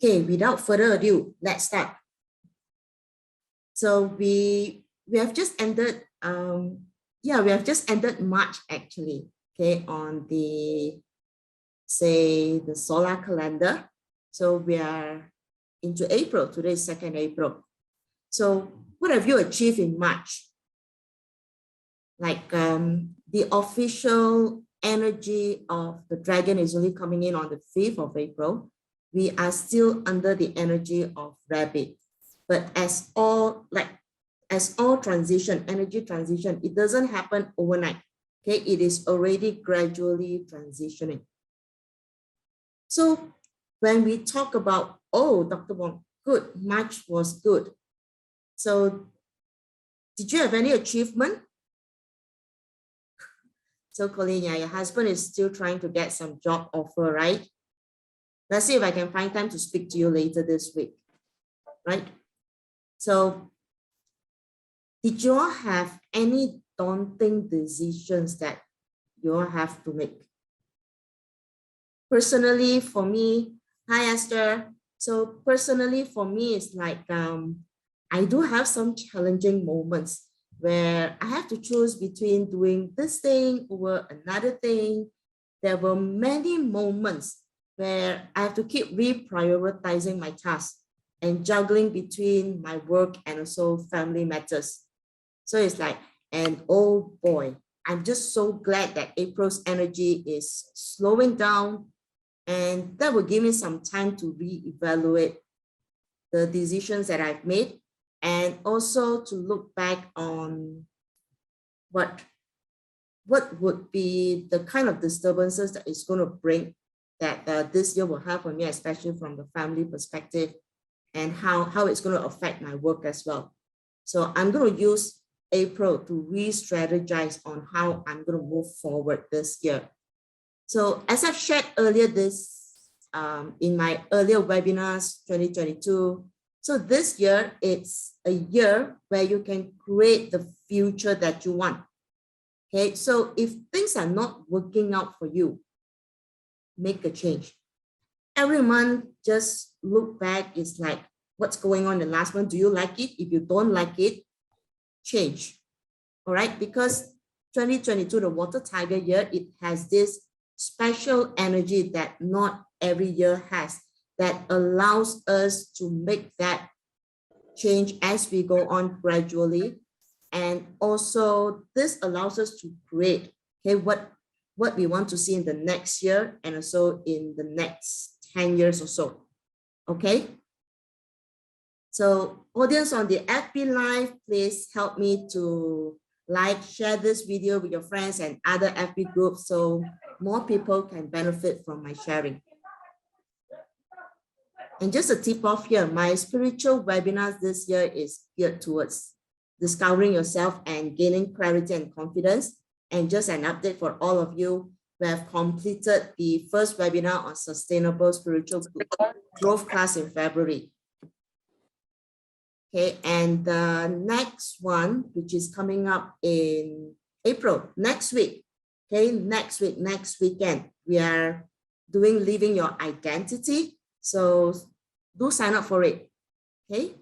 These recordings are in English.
Okay, without further ado, let's start. So we have just ended, we have just ended March actually, okay, on the, say, the solar calendar. So we are into April, today is 2nd April. So what have you achieved in March? Like the official energy of the dragon is only coming in on the 5th of April. We are still under the energy of rabbit. But as all transition, energy transition, it doesn't happen overnight. Okay, it is already gradually transitioning. So when we talk about, oh, Dr. Wong, good, March was good. So did you have any achievement? So Colleen, yeah, your husband is still trying to get some job offer, right? Let's see if I can find time to speak to you later this week, right? So did you all have any daunting decisions that you all have to make? Personally, for me, hi Esther. So personally, for me, it's like I do have some challenging moments where I have to choose between doing this thing over another thing. There were many moments where I have to keep reprioritizing my tasks and juggling between my work and also family matters. So it's like, and oh boy, I'm just so glad that April's energy is slowing down, and that will give me some time to reevaluate the decisions that I've made, and also to look back on what would be the kind of disturbances that it's going to bring that this year will have on me, especially from the family perspective, and how it's going to affect my work as well. So I'm going to use April to re-strategize on how I'm going to move forward this year. So as I've shared earlier in my earlier webinars 2022, so this year it's a year where you can create the future that you want. Okay, so if things are not working out for you, make a change. Every month, just look back. It's like, what's going on in the last month? Do you like it? If you don't like it, change. All right, because 2022, the water tiger year, it has this special energy that not every year has, that allows us to make that change as we go on gradually. And also this allows us to create, okay, what we want to see in the next year and also in the next 10 years or so. Okay. So audience on the FB Live, please help me to like, share this video with your friends and other FB groups so more people can benefit from my sharing. And just a tip off here, my spiritual webinars this year is geared towards discovering yourself and gaining clarity and confidence. And just an update for all of you, we have completed the first webinar on sustainable spiritual growth class in February. Okay, and the next one, which is coming up in April, next week, okay, next weekend, we are doing Living Your Identity. So do sign up for it, okay?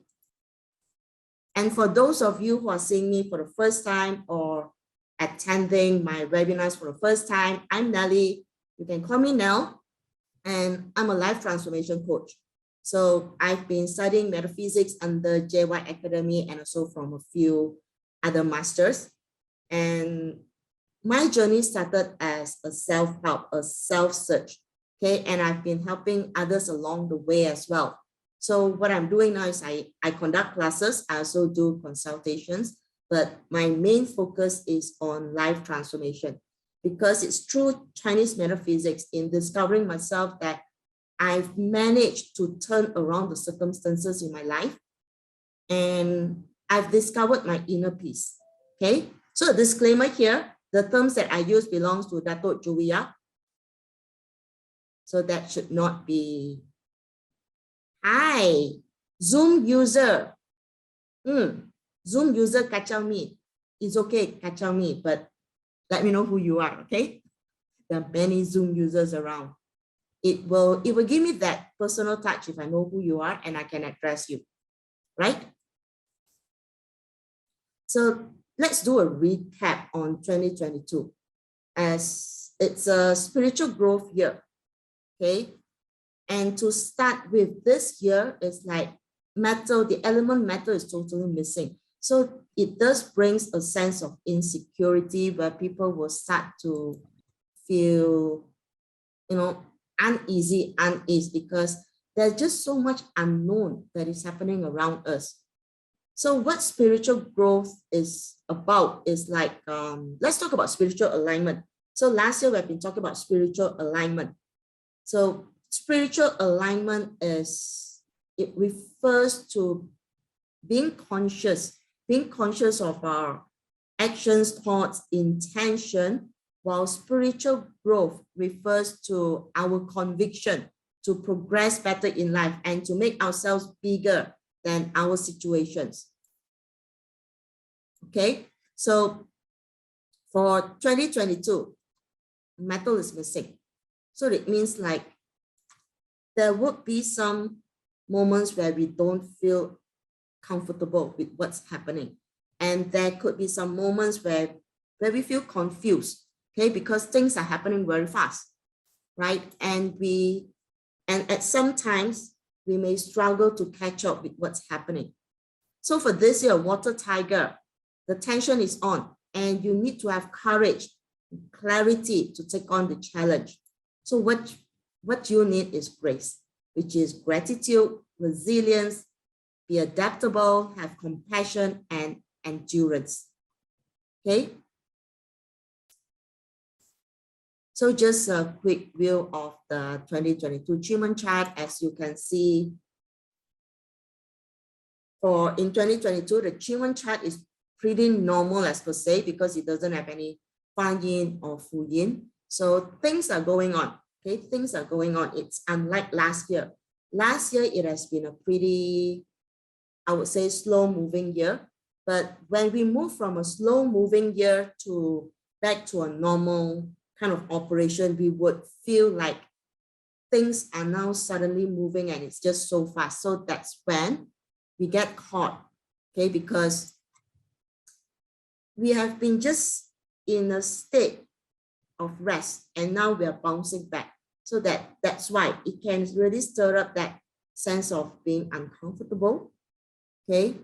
And for those of you who are seeing me for the first time or attending my webinars for the first time, I'm Nelly. You can call me Nell, and I'm a life transformation coach. So I've been studying metaphysics under JY Academy and also from a few other masters. And my journey started as a self-help, a self-search, okay? And I've been helping others along the way as well. So what I'm doing now is I conduct classes, I also do consultations, but my main focus is on life transformation, because it's through Chinese metaphysics in discovering myself that I've managed to turn around the circumstances in my life, and I've discovered my inner peace. Okay, so a disclaimer here, the terms that I use belongs to Dato' Julia. So that should not be, hi, Zoom user. Zoom user kacau me. It's okay, kacau me, but let me know who you are, okay? There are many Zoom users around. It will give me that personal touch if I know who you are and I can address you, right? So let's do a recap on 2022 as it's a spiritual growth year, okay? And to start with this year, it's like metal, the element metal is totally missing. So it does brings a sense of insecurity where people will start to feel, uneasy, unease, because there's just so much unknown that is happening around us. So what spiritual growth is about is like, let's talk about spiritual alignment. So last year we've been talking about spiritual alignment. So spiritual alignment it refers to being conscious of our actions, thoughts, intention, while spiritual growth refers to our conviction to progress better in life and to make ourselves bigger than our situations. Okay, so for 2022, metal is missing. So it means like there would be some moments where we don't feel comfortable with what's happening. And there could be some moments where we feel confused, okay, because things are happening very fast, right? And at sometimes we may struggle to catch up with what's happening. So for this year, Water Tiger, the tension is on and you need to have courage, clarity to take on the challenge. So what you need is grace, which is gratitude, resilience, be adaptable, have compassion and endurance. Okay. So just a quick view of the 2022 achievement chart. As you can see, in 2022, the achievement chart is pretty normal as per se because it doesn't have any far yin or fu yin. So things are going on. Okay, things are going on. It's unlike last year. Last year, it has been a pretty, I would say, slow moving year. But when we move from a slow moving year to back to a normal kind of operation, we would feel like things are now suddenly moving and it's just so fast. So that's when we get caught, okay? Because we have been just in a state of rest and now we are bouncing back. So that's why it can really stir up that sense of being uncomfortable, okay?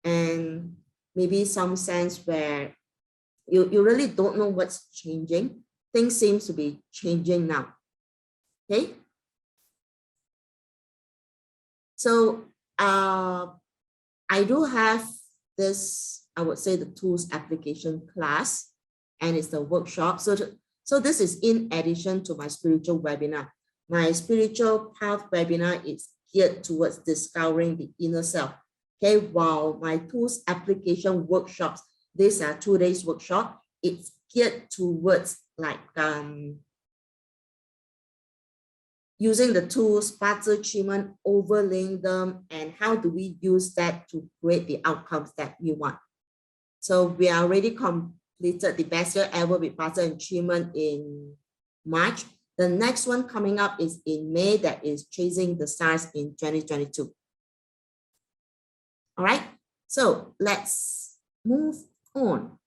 And maybe some sense where you really don't know what's changing. Things seem to be changing now, okay? So I do have this, I would say, the tools application class, and it's the workshop. So this is in addition to my spiritual webinar. My spiritual path webinar is geared towards discovering the inner self. Okay, while my tools application workshops, these are 2 days workshop, it's geared towards like using the tools, path achievement, overlaying them, and how do we use that to create the outcomes that we want. So we already completed the best year ever with path achievement in March. The next one coming up is in May, that is Chasing the Stars in 2022. All right, so let's move on.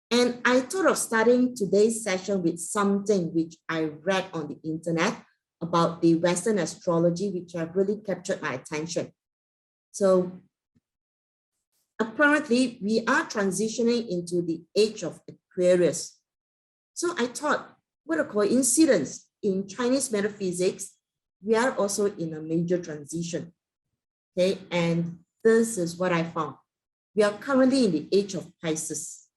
And I thought of starting today's session with something which I read on the internet about the Western astrology, which have really captured my attention. So apparently we are transitioning into the age of Aquarius. So I thought, what a coincidence. In Chinese metaphysics, we are also in a major transition. Okay, and this is what I found. We are currently in the age of Pisces,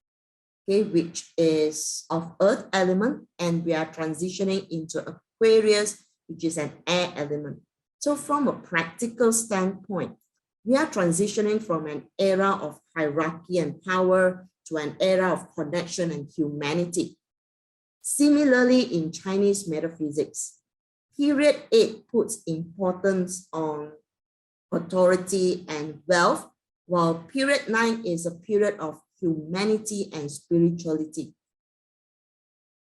okay, which is of earth element, and we are transitioning into Aquarius, which is an air element. So from a practical standpoint, we are transitioning from an era of hierarchy and power to an era of connection and humanity. Similarly, in Chinese metaphysics, period 8 puts importance on authority and wealth, while period 9 is a period of humanity and spirituality.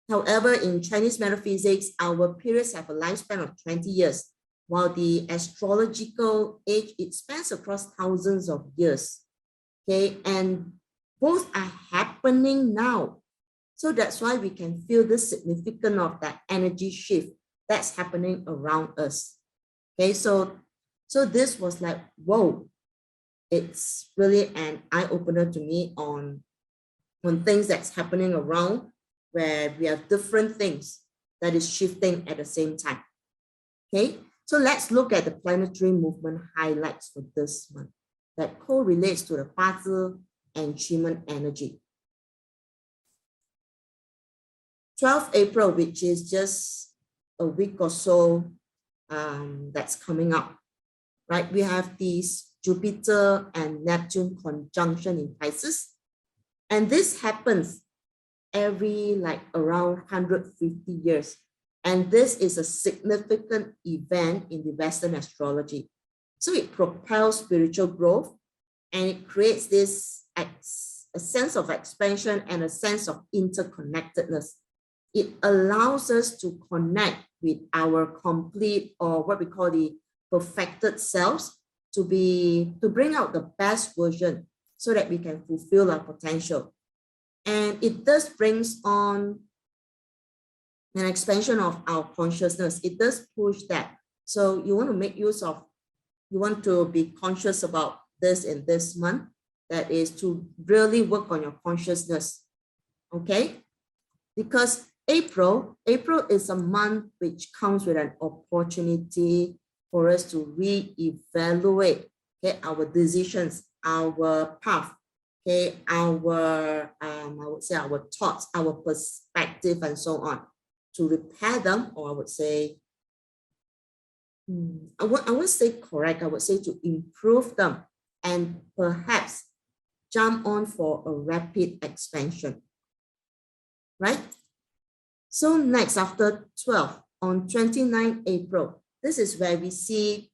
However, in Chinese metaphysics, our periods have a lifespan of 20 years. while the astrological age, it spans across thousands of years. Okay, and both are happening now. So that's why we can feel the significance of that energy shift that's happening around us. Okay, so this was like, whoa, it's really an eye-opener to me on things that's happening around, where we have different things that is shifting at the same time. Okay, so let's look at the planetary movement highlights for this month that correlates to the Bazi and Chiman energy. 12th April, which is just a week or so that's coming up, right? We have these Jupiter and Neptune conjunction in Pisces. And this happens every like around 150 years. And this is a significant event in the Western astrology. So it propels spiritual growth, and it creates this a sense of expansion and a sense of interconnectedness. It allows us to connect with our complete, or what we call the perfected selves, to bring out the best version so that we can fulfill our potential. And it does brings on an expansion of our consciousness. It does push that. So you want to make use of, you want to be conscious about this in this month. That is to really work on your consciousness. Okay? Because April is a month which comes with an opportunity for us to reevaluate, okay, our decisions, our path, okay, our I would say our thoughts, our perspective, and so on, to repair them, or I would say, I would say correct, I would say to improve them, and perhaps jump on for a rapid expansion, right? So next, after 12, on 29 April, this is where we see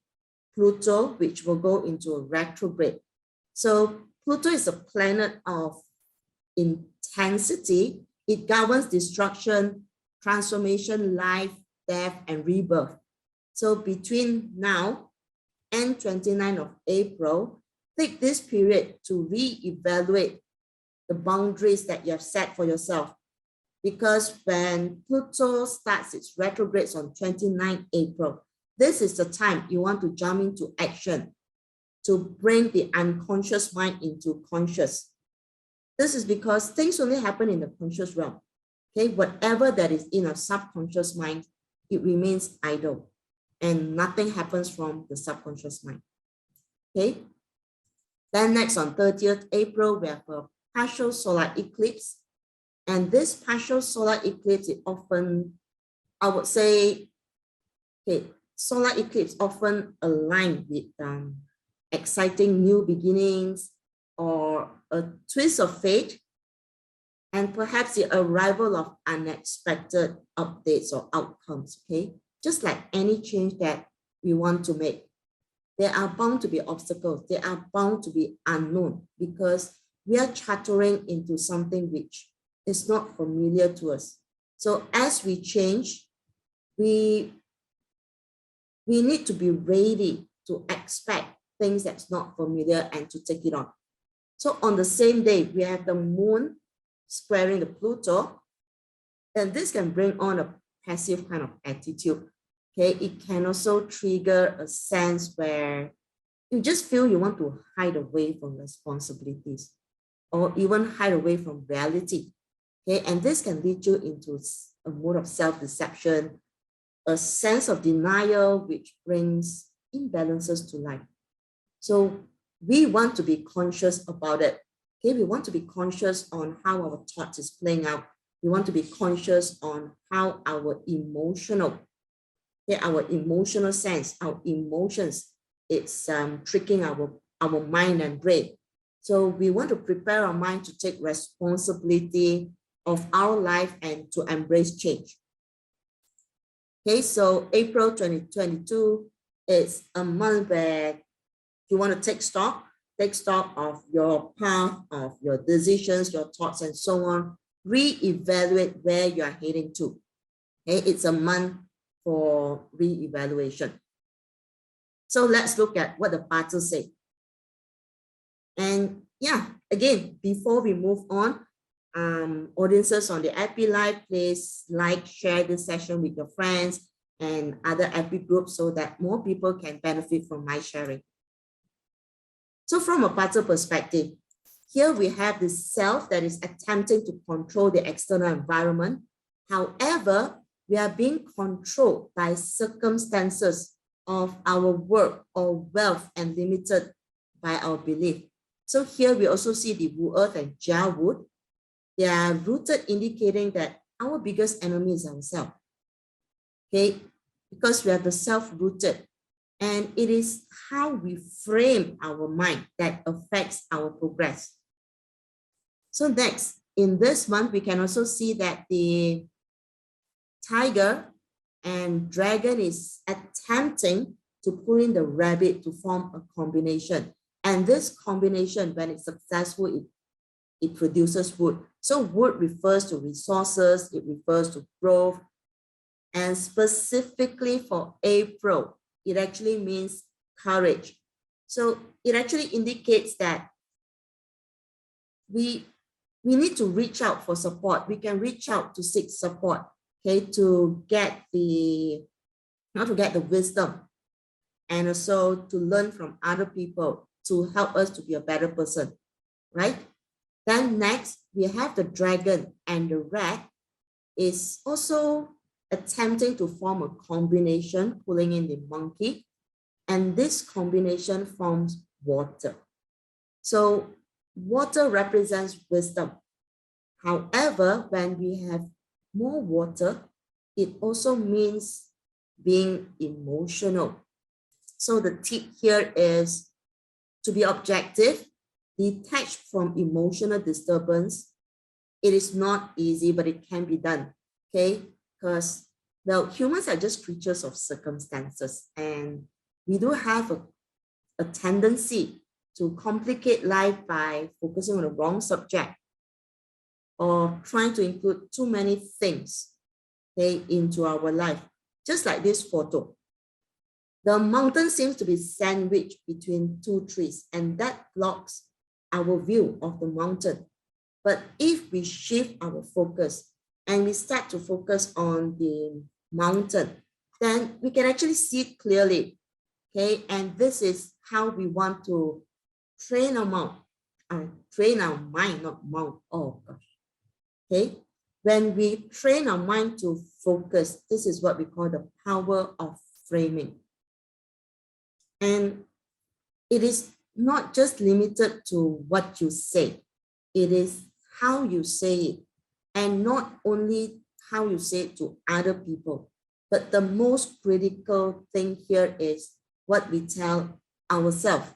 Pluto, which will go into a retrograde. So Pluto is a planet of intensity. It governs destruction, transformation, life, death, and rebirth. So between now and 29 of April, take this period to reevaluate the boundaries that you have set for yourself. Because when Pluto starts its retrogrades on 29 April, this is the time you want to jump into action to bring the unconscious mind into conscious. This is because things only happen in the conscious realm. Okay, whatever that is in a subconscious mind, it remains idle, and nothing happens from the subconscious mind. Okay. Then next, on 30th April, we have a partial solar eclipse. And this partial solar eclipse, it often, I would say, okay, solar eclipse often align with exciting new beginnings, or a twist of fate, and perhaps the arrival of unexpected updates or outcomes, okay? Just like any change that we want to make, there are bound to be obstacles. There are bound to be unknown, because we are chartering into something which is not familiar to us. So as we change, we need to be ready to expect things that's not familiar and to take it on. So on the same day, we have the moon squaring the Pluto, and this can bring on a passive kind of attitude. Okay, it can also trigger a sense where you just feel you want to hide away from responsibilities, or even hide away from reality. Okay, and this can lead you into a mode of self-deception, a sense of denial, which brings imbalances to life. So we want to be conscious about it. Okay, we want to be conscious on how our thoughts is playing out. We want to be conscious on how our emotional sense, our emotions, it's tricking our mind and brain. So we want to prepare our mind to take responsibility of our life and to embrace change. Okay, so April 2022 is a month where you want to take stock of your path, of your decisions, your thoughts, and so on. Reevaluate where you are heading to. Okay, it's a month for reevaluation. So let's look at what the puzzle say. And yeah, again, before we move on, audiences on the Apr Live, please like, share this session with your friends and other Apr groups so that more people can benefit from my sharing. So from a puzzle perspective, here we have the self that is attempting to control the external environment. However, we are being controlled by circumstances of our work or wealth and limited by our belief. So here we also see the Wu Earth and Jia Wood. They are rooted, indicating that our biggest enemy is ourselves. Okay, because we are the self-rooted, and it is how we frame our mind that affects our progress. So next, in this month, we can also see that the tiger and dragon is attempting to pull in the rabbit to form a combination. And this combination, when it's successful, it produces wood. So wood refers to resources, it refers to growth. And specifically for April, it actually means courage. So it actually indicates that we need to reach out for support. We can reach out to seek support, okay, to get the wisdom, and also to learn from other people to help us to be a better person, right? Then next, we have the dragon, and the rat is also attempting to form a combination, pulling in the monkey, and this combination forms water. So water represents wisdom. However, when we have more water, it also means being emotional. So the tip here is to be objective, detached from emotional disturbance. It is not easy, but it can be done, okay? Because, well, humans are just creatures of circumstances, and we do have a tendency to complicate life by focusing on the wrong subject or trying to include too many things, okay, into our life. Just like this photo. The mountain seems to be sandwiched between two trees, and that blocks our view of the mountain. But if we shift our focus and we start to focus on the mountain, then we can actually see it clearly, okay? And this is how we want to train our mind, not mount, oh gosh, okay? When we train our mind to focus, this is what we call the power of framing. And it is not just limited to what you say, it is how you say it. And not only how you say it to other people, but the most critical thing here is what we tell ourselves,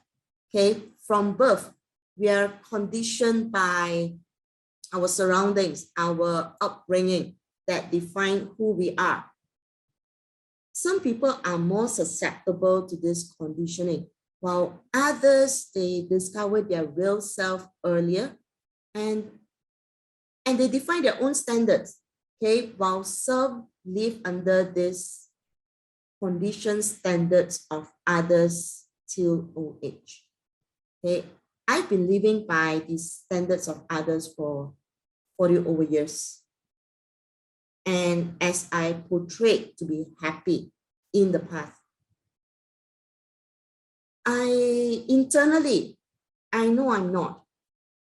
okay? From birth, we are conditioned by our surroundings, our upbringing that define who we are. Some people are more susceptible to this conditioning, while others, they discover their real self earlier and they define their own standards, okay? While some live under this conditioned standards of others till old age, okay? I've been living by these standards of others for 40 over years. And as I portrayed to be happy in the past, internally, I know I'm not.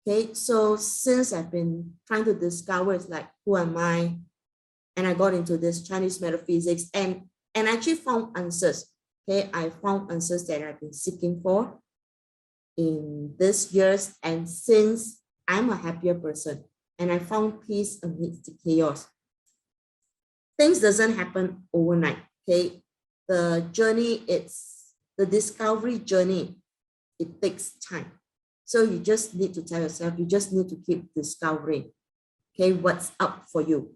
Okay, so since I've been trying to discover, it's like, who am I? And I got into this Chinese metaphysics and actually found answers. Okay, I found answers that I've been seeking for in these years. And since I'm a happier person and I found peace amidst the chaos, things doesn't happen overnight. Okay, the journey, it's the discovery journey. It takes time. So you just need to tell yourself, you just need to keep discovering, okay, what's up for you,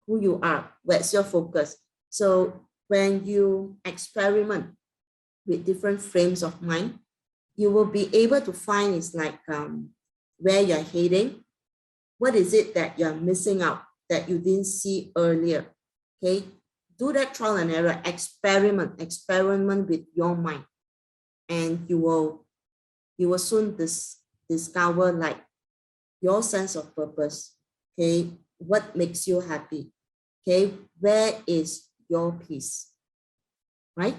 who you are, where's your focus. So when you experiment with different frames of mind, you will be able to find it's like where you're heading, what is it that you're missing out that you didn't see earlier, okay? Do that trial and error, experiment with your mind. and you will soon discover like your sense of purpose. Okay, what makes you happy? Okay, where is your peace? Right?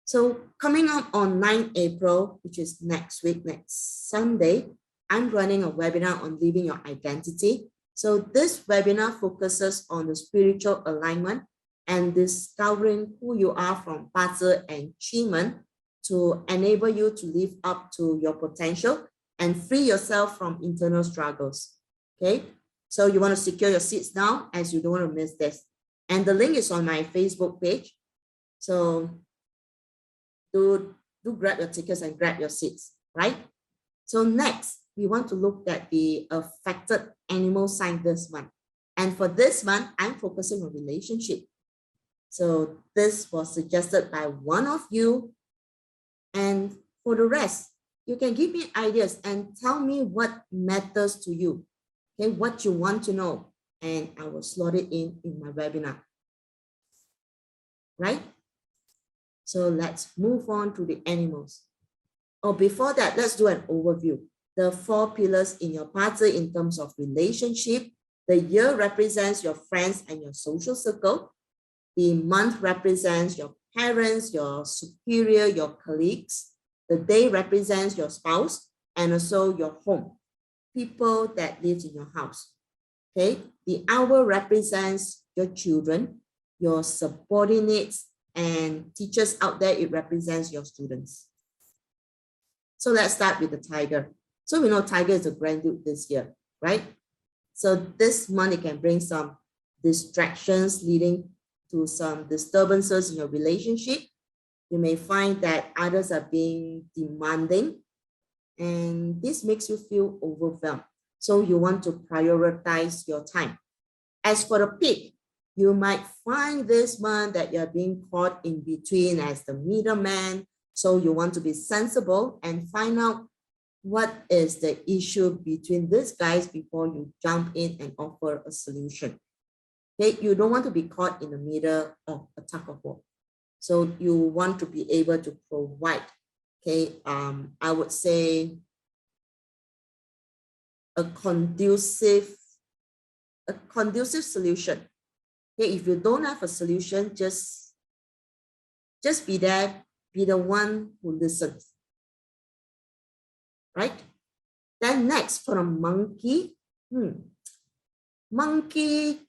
So coming up on 9 April, which is next week, next Sunday, I'm running a webinar on living your identity. So this webinar focuses on the spiritual alignment and discovering who you are from Pazi and Chiman to enable you to live up to your potential and free yourself from internal struggles. Okay, so you want to secure your seats now as you don't want to miss this. And the link is on my Facebook page. So do grab your tickets and grab your seats, right? So next, we want to look at the affected animal sign this month. And for this month, I'm focusing on relationship. So this was suggested by one of you. And for the rest, you can give me ideas and tell me what matters to you, okay, what you want to know, and I will slot it in my webinar, right? So let's move on to the animals. Oh, before that, let's do an overview. The 4 pillars in your Pazi in terms of relationship. The year represents your friends and your social circle. The month represents your parents, your superior, your colleagues. The day represents your spouse and also your home, people that live in your house. Okay, the hour represents your children, your subordinates, and teachers out there, it represents your students. So let's start with the tiger. So we know tiger is a grand dude this year, right? So this month it can bring some distractions leading to some disturbances in your relationship. You may find that others are being demanding and this makes you feel overwhelmed. So you want to prioritize your time. As for the pig, you might find this month that you're being caught in between as the middleman. So you want to be sensible and find out what is the issue between these guys before you jump in and offer a solution. Okay, you don't want to be caught in the middle of a tug of war. So you want to be able to provide, okay, I would say a conducive solution. Okay, if you don't have a solution, just be there, be the one who listens, right? Then next for a monkey, monkey,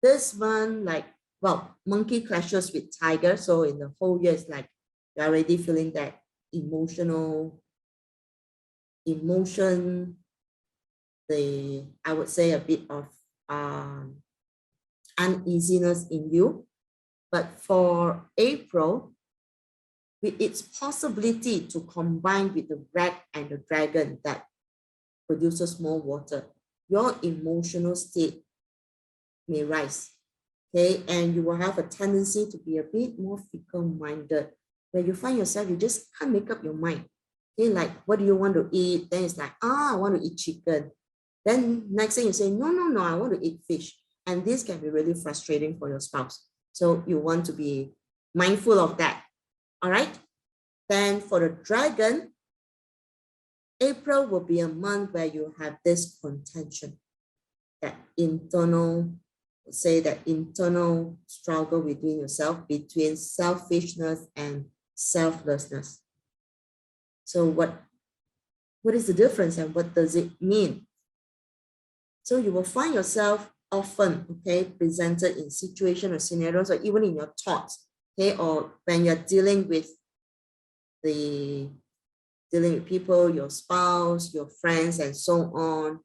this one, like, well, monkey clashes with tiger. So in the whole year, it's like you're already feeling that emotion, I would say a bit of uneasiness in you. But for April, with its possibility to combine with the rat and the dragon that produces more water, your emotional state may rise, okay? And you will have a tendency to be a bit more fickle-minded, where you find yourself, you just can't make up your mind. Okay, like, what do you want to eat? Then it's like, I want to eat chicken. Then next thing you say, no, I want to eat fish. And this can be really frustrating for your spouse. So you want to be mindful of that. All right. Then for the dragon, April will be a month where you have this contention, that internal struggle within yourself, between selfishness and selflessness. So what is the difference and what does it mean? So you will find yourself often, okay, presented in situations or scenarios, or even in your thoughts, okay, or when you're dealing with people, your spouse, your friends, and so on.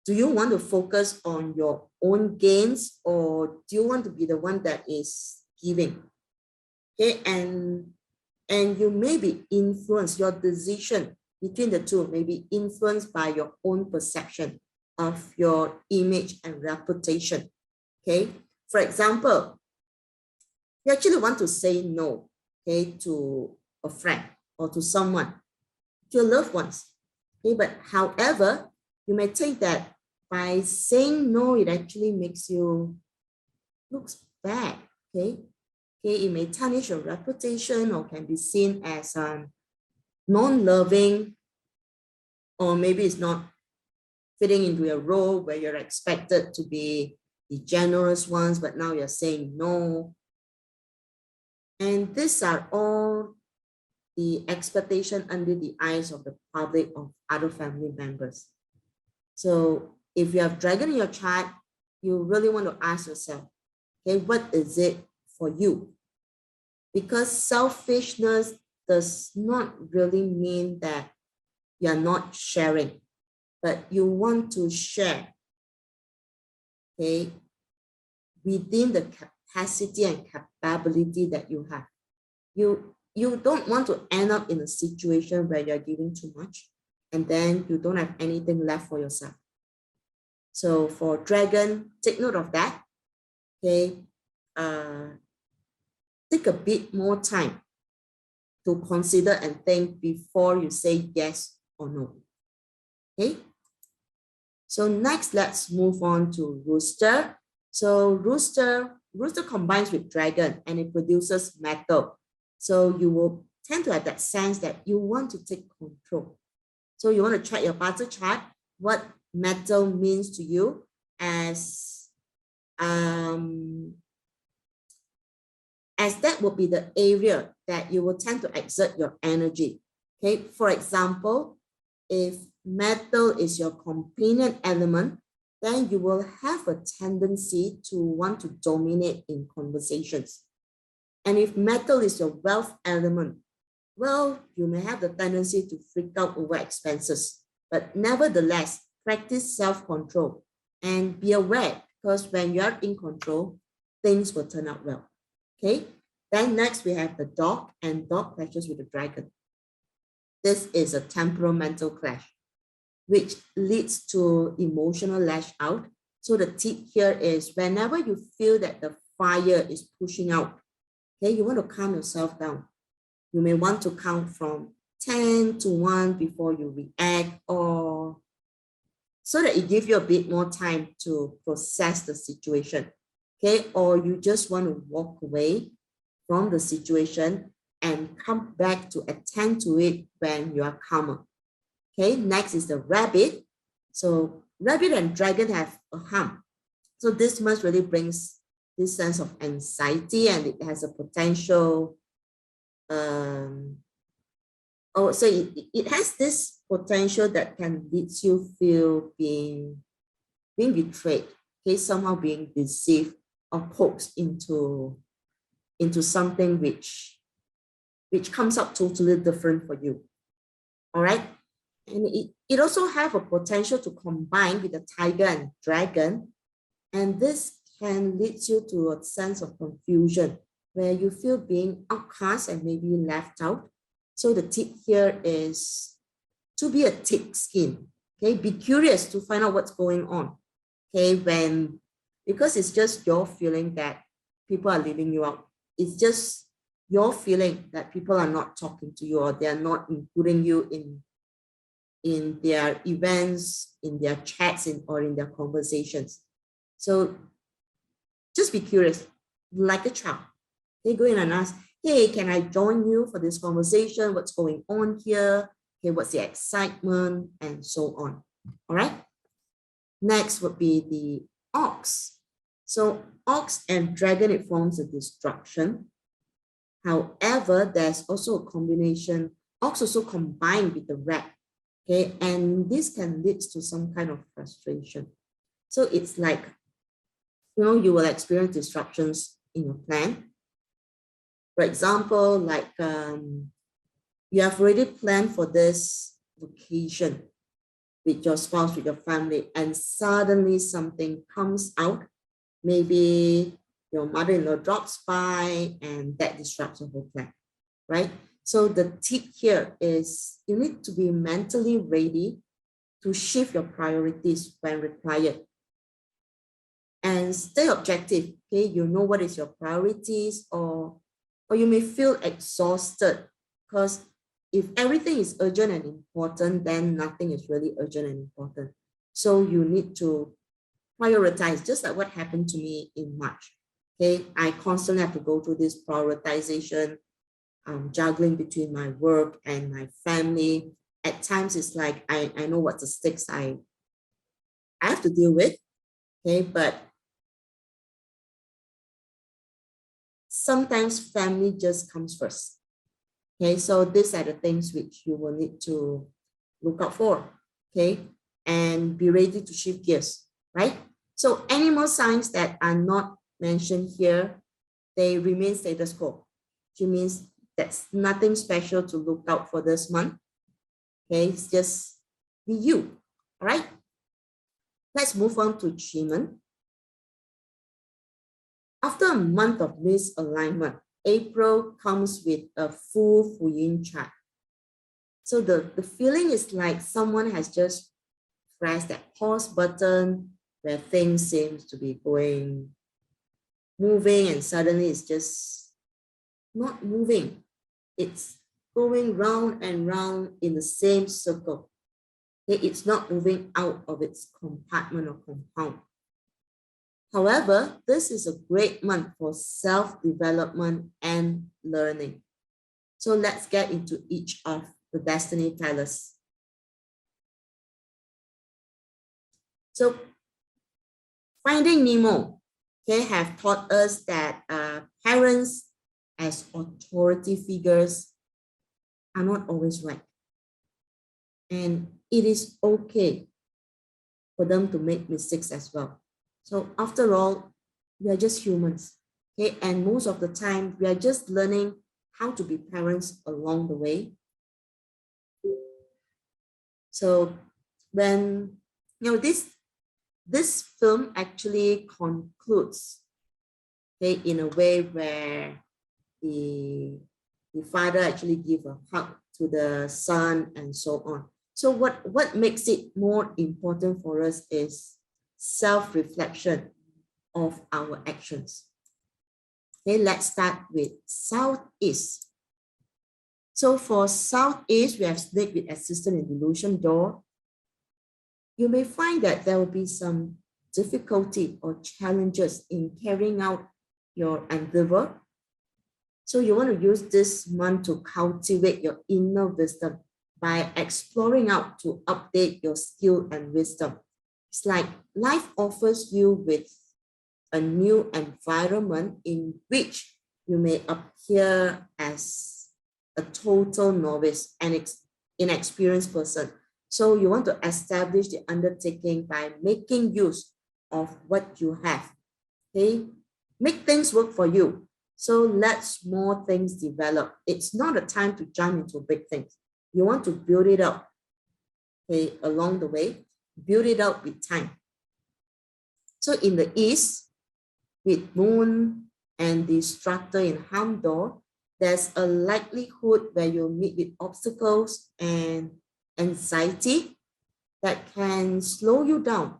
Do you want to focus on your own gains, or do you want to be the one that is giving? Okay, and you may be influenced, your decision between the two may be influenced by your own perception of your image and reputation. Okay, for example, you actually want to say no, okay, to a friend or to someone, to your loved ones. Okay, but however, you may think that by saying no, it actually makes you look bad. Okay, Okay, it may tarnish your reputation or can be seen as non-loving, or maybe it's not fitting into a role where you're expected to be the generous ones, but now you're saying no. And these are all the expectation under the eyes of the public, of other family members. So if you have dragon in your chart, you really want to ask yourself, okay, what is it for you? Because selfishness does not really mean that you're not sharing, but you want to share, okay, within the capacity and capability that you have. You don't want to end up in a situation where you're giving too much and then you don't have anything left for yourself. So for dragon, take note of that. Okay, take a bit more time to consider and think before you say yes or no. Okay. So next, let's move on to Rooster. So Rooster combines with dragon and it produces metal. So you will tend to have that sense that you want to take control. So you want to check your barter chart, what metal means to you as that would be the area that you will tend to exert your energy. Okay, for example, if metal is your companion element, then you will have a tendency to want to dominate in conversations. And if metal is your wealth element, well, you may have the tendency to freak out over expenses, but nevertheless, practice self-control and be aware, because when you're in control, things will turn out well. Okay, then next we have the dog, and dog clashes with the dragon. This is a temperamental clash, which leads to emotional lash out. So the tip here is whenever you feel that the fire is pushing out, okay, you want to calm yourself down. You may want to count from 10 to 1 before you react, or so that it gives you a bit more time to process the situation. Okay, or you just want to walk away from the situation and come back to attend to it when you are calmer. Okay, next is the rabbit. So rabbit and dragon have a hump. So this much really brings this sense of anxiety, and it has a potential, it has this potential that can lead you feel being betrayed, okay, somehow being deceived or coaxed into something which comes up totally different for you. All right. And it also have a potential to combine with the tiger and dragon. And this can lead you to a sense of confusion where you feel being outcast and maybe left out. So the tip here is to be a thick skin. Okay, be curious to find out what's going on. Okay, because it's just your feeling that people are leaving you out. It's just your feeling that people are not talking to you, or they are not including you in their events, in their chats, or in their conversations. So just be curious, like a child. They go in and ask, hey, can I join you for this conversation? What's going on here? Okay, what's the excitement? And so on. All right. Next would be the ox. So ox and dragon, it forms a destruction. However, there's also a combination, ox also combined with the rat. Okay, and this can lead to some kind of frustration. So it's like, you will experience disruptions in your plan. For example, like you have already planned for this vacation with your spouse, with your family, and suddenly something comes out. Maybe your mother-in-law drops by and that disrupts the whole plan, right? So the tip here is you need to be mentally ready to shift your priorities when required. And stay objective, okay? You know what is your priorities, or you may feel exhausted, because if everything is urgent and important, then nothing is really urgent and important. So you need to prioritize, just like what happened to me in March. Okay, I constantly have to go through this prioritization, juggling between my work and my family. At times, it's like I know what the stakes I have to deal with. Okay, but sometimes family just comes first. Okay, so these are the things which you will need to look out for. Okay, and be ready to shift gears, right? So animal signs that are not mentioned here, they remain status quo, which means that's nothing special to look out for this month. Okay, it's just be you. All right, let's move on to Chiman. After a month of misalignment, April comes with a full Yin chart. So the feeling is like someone has just pressed that pause button where things seem to be moving, and suddenly it's just not moving. It's going round and round in the same circle. It's not moving out of its compartment or compound. However, this is a great month for self-development and learning. So let's get into each of the destiny tellers. So Finding Nemo, okay, have taught us that parents as authority figures are not always right. And it is okay for them to make mistakes as well. So after all, we are just humans, okay? And most of the time, we are just learning how to be parents along the way. So when, this film actually concludes, okay, in a way where the father actually give a hug to the son and so on. So what makes it more important for us is self-reflection of our actions. Okay, let's start with Southeast. So for Southeast, we have snake with assistant and delusion door. You may find that there will be some difficulty or challenges in carrying out your endeavor. So you want to use this month to cultivate your inner wisdom by exploring out to update your skill and wisdom. It's like life offers you with a new environment in which you may appear as a total novice and inexperienced person. So you want to establish the undertaking by making use of what you have. Okay, make things work for you. So let small things develop. It's not a time to jump into big things. You want to build it up, okay, along the way. Build it up with time. So in the East, with Moon and the structure in Hamdor, there's a likelihood where you'll meet with obstacles and anxiety that can slow you down.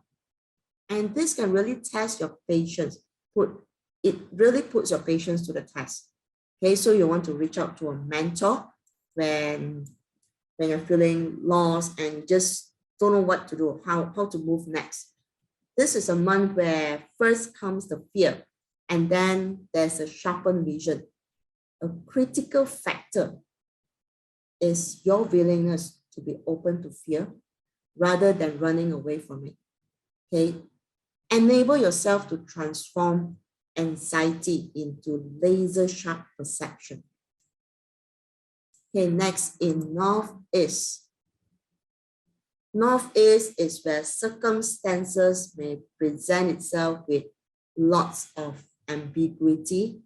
And this can really test your patience. It really puts your patience to the test. Okay, so you want to reach out to a mentor when you're feeling lost and just don't know what to do, how to move next. This is a month where first comes the fear, and then there's a sharpened vision. A critical factor is your willingness to be open to fear rather than running away from it. Okay, enable yourself to transform anxiety into laser sharp perception. Okay, next in Northeast. Northeast is where circumstances may present itself with lots of ambiguity,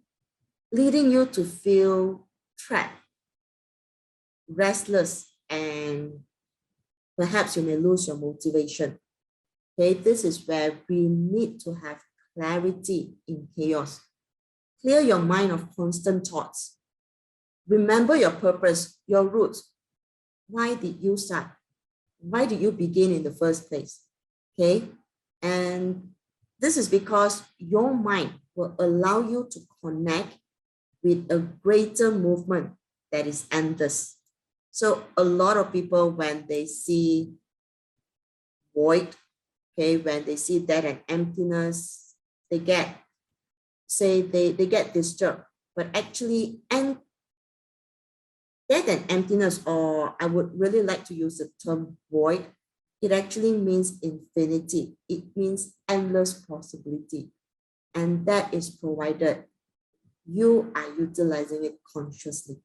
leading you to feel trapped, restless, and perhaps you may lose your motivation. Okay, this is where we need to have clarity in chaos. Clear your mind of constant thoughts. Remember your purpose, your roots. Why did you start? Why did you begin in the first place? Okay, and this is because your mind will allow you to connect with a greater movement that is endless. So a lot of people, when they see void, okay, when they see death and emptiness, they get say they get disturbed, but actually, and that an emptiness, or I would really like to use the term void, it actually means infinity. It means endless possibility. And that is provided you are utilizing it consciously.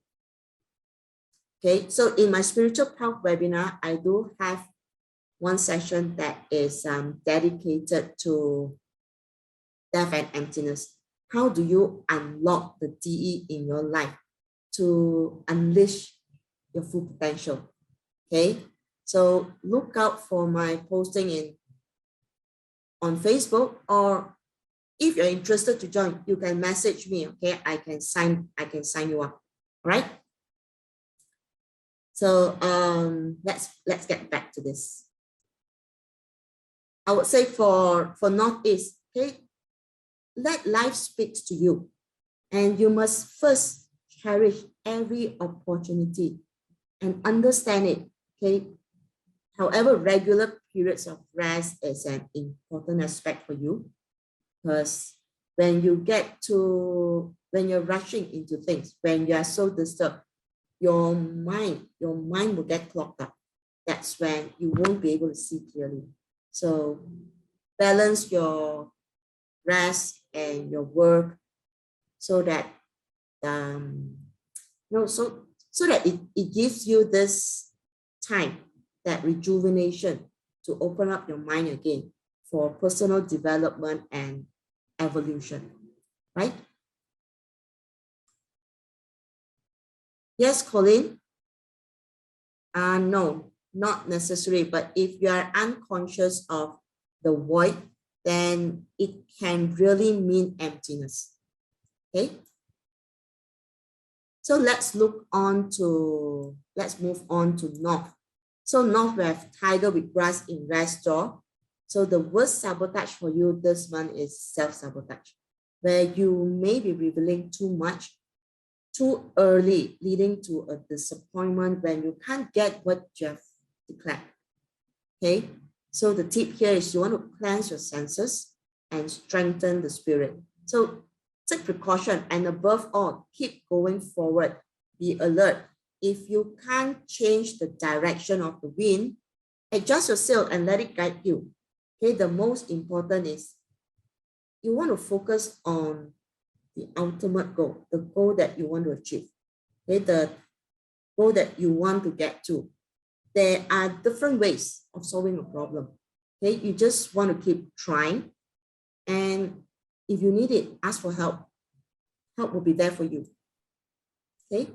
Okay, so in my spiritual path webinar, I do have one session that is dedicated to death and emptiness. How do you unlock the DE in your life to unleash your full potential? Okay, so look out for my posting on Facebook, or if you're interested to join, you can message me. Okay, I can sign you up. All right. So let's get back to this. I would say for Northeast, okay, let life speak to you, and you must first cherish every opportunity and understand it. Okay, however, regular periods of rest is an important aspect for you, because when you're rushing into things, when you are so disturbed, your mind will get clogged up. That's when you won't be able to see clearly. So balance your rest and your work so that so that it gives you this time, that rejuvenation, to open up your mind again for personal development and evolution, right? Yes, Colin? No, not necessary, but if you are unconscious of the void, then it can really mean emptiness, okay? So let's move on to North. So North, we have Tiger with grass in rest door. So the worst sabotage for you this month is self-sabotage, where you may be revealing too much too early, leading to a disappointment when you can't get what you have declared. Okay, so the tip here is you want to cleanse your senses and strengthen the spirit. So take precaution, and above all, keep going forward. Be alert. If you can't change the direction of the wind, adjust your sail and let it guide you. Okay, the most important is you want to focus on the ultimate goal, the goal that you want to achieve, okay, the goal that you want to get to. There are different ways of solving a problem. Okay, you just want to keep trying, and if you need it, ask for help. Help will be there for you. Okay,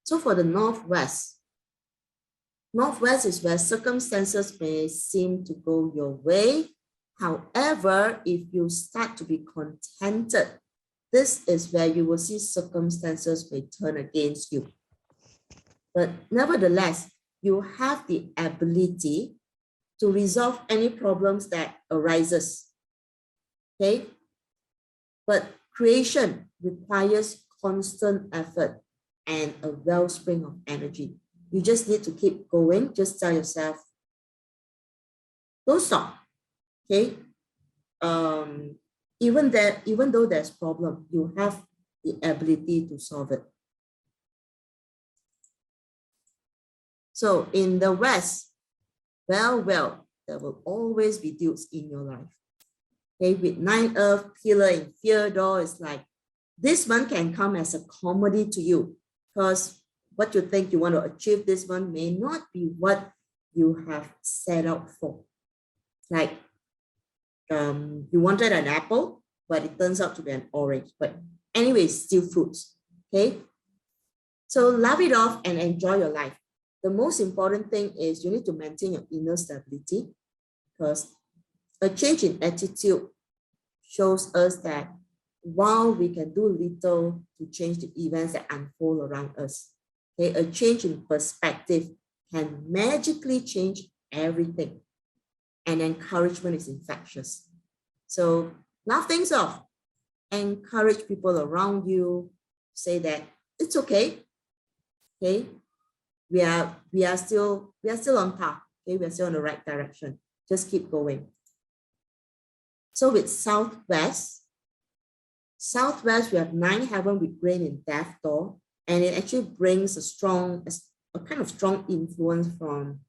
so for the Northwest is where circumstances may seem to go your way. However, if you start to be contented, this is where you will see circumstances may turn against you. But nevertheless, you have the ability to resolve any problems that arises. Okay? But creation requires constant effort and a wellspring of energy. You just need to keep going. Just tell yourself, don't stop. Okay? Even though there's problem, you have the ability to solve it. So in the West, well, there will always be dudes in your life. Okay, with 9 Earth, pillar in fear door, is like, this one can come as a comedy to you, because what you think you want to achieve this one may not be what you have set out for. Like, you wanted an apple, but it turns out to be an orange. But anyway, still fruits. Okay. So laugh it off and enjoy your life. The most important thing is you need to maintain your inner stability, because a change in attitude shows us that while we can do little to change the events that unfold around us, okay, a change in perspective can magically change everything. And encouragement is infectious. So laugh things off. Encourage people around you. Say that it's okay. Okay, we are still on path. Okay, we are still on the right direction. Just keep going. So with Southwest, Southwest, we have 9 heaven with grain in death door, and it actually brings a kind of strong influence from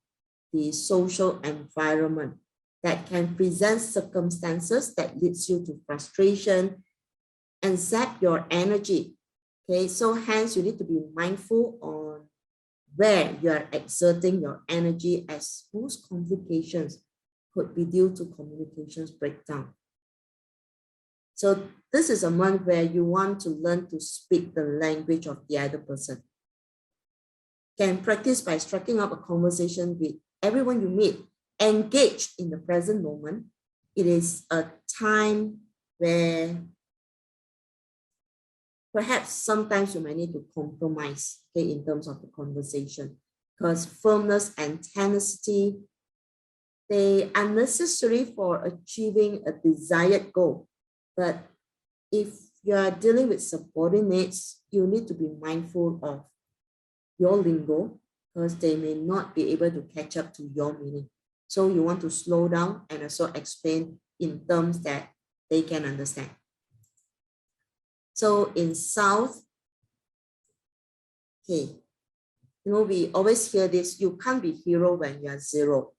the social environment that can present circumstances that leads you to frustration and zap your energy. Okay, so hence you need to be mindful on where you are exerting your energy, as most complications could be due to communications breakdown. So this is a month where you want to learn to speak the language of the other person. Can practice by striking up a conversation with everyone you meet. Engage in the present moment. It is a time where perhaps sometimes you might need to compromise, okay, in terms of the conversation, because firmness and tenacity, they are necessary for achieving a desired goal. But if you are dealing with subordinates, you need to be mindful of your lingo, because they may not be able to catch up to your meaning. So you want to slow down and also explain in terms that they can understand. So in South, okay, we always hear this, you can't be hero when you are zero.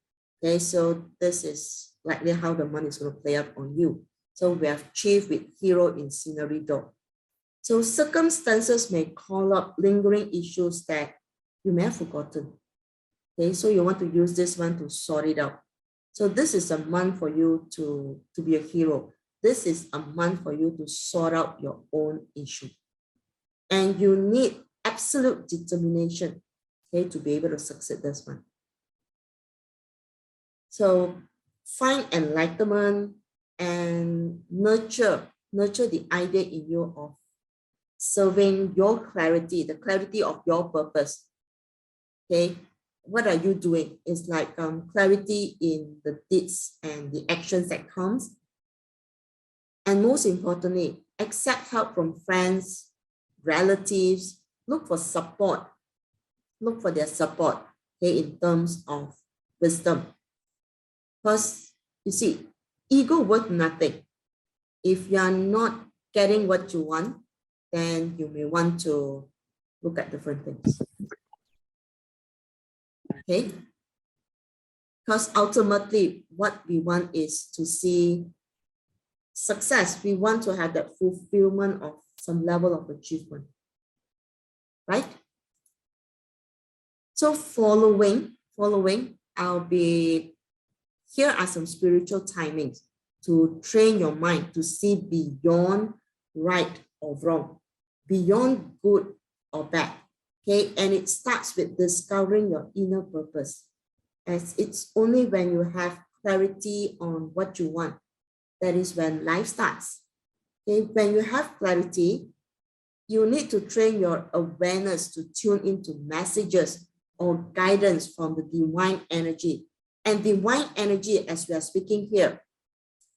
Okay, so this is likely how the month is going to play out on you. So we have chief with hero in scenery door. So circumstances may call up lingering issues that you may have forgotten. Okay, so you want to use this one to sort it out. So this is a month for you to be a hero. This is a month for you to sort out your own issue. And you need absolute determination, okay, to be able to succeed this one. So find enlightenment and nurture the idea in you of serving your clarity, the clarity of your purpose. Okay, what are you doing? It's like clarity in the deeds and the actions that comes. And most importantly, accept help from friends, relatives, look for support, look for their support, okay, in terms of wisdom. Because you see, ego worth nothing. If you are not getting what you want, then you may want to look at different things. Okay? Because ultimately, what we want is to see success. We want to have that fulfillment of some level of achievement. Right? So following, here are some spiritual timings to train your mind to see beyond right or wrong, beyond good or bad. Okay, and it starts with discovering your inner purpose, as it's only when you have clarity on what you want, that is when life starts. Okay, when you have clarity, you need to train your awareness to tune into messages or guidance from the divine energy. And divine energy, as we are speaking here,